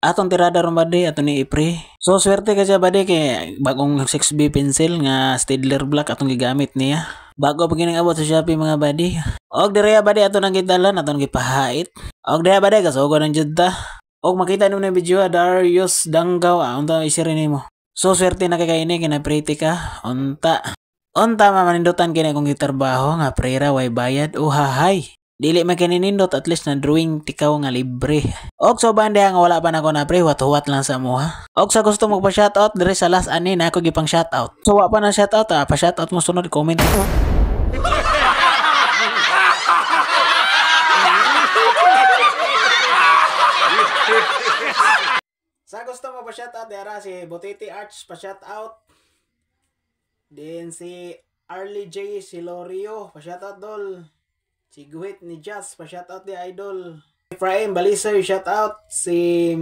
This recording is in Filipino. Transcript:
Atong tirada ron bade ato ni Ipre. So swerte ka siya bade kay bagong 6B pencil nga Staedtler Black atong gigamit niya. Bago pa gining abot sa Shopee mga bade. Og direya bade ato nang gidalan atong gipahait. Og direya bade kasugo ng judta. Og makita nimo na video Darius Danggaw unta isire nimo. So swerte na kay kaini kinaprete ka unta mamanindutan kini kung gitrabaho nga prera way bayad o hahay. Dili man kaninindot at least na drawing tikaw nga libre. Og so bande nga wala pa nako na pre huwat lang sa mo ha. Og sa gusto mo pa shoutout dire sa last ani na ako gipang shoutout. So wa pa na shoutout pa shoutout mo sunod comment. Sa gusto mo pa shoutout dira si Botiti Arts pa shoutout. Din si Arlie J Silorio pa shoutout dol. Si Guhit ni Jazz, pa-shoutout ni Idol. Si Efraim Balisoy, shoutout. Si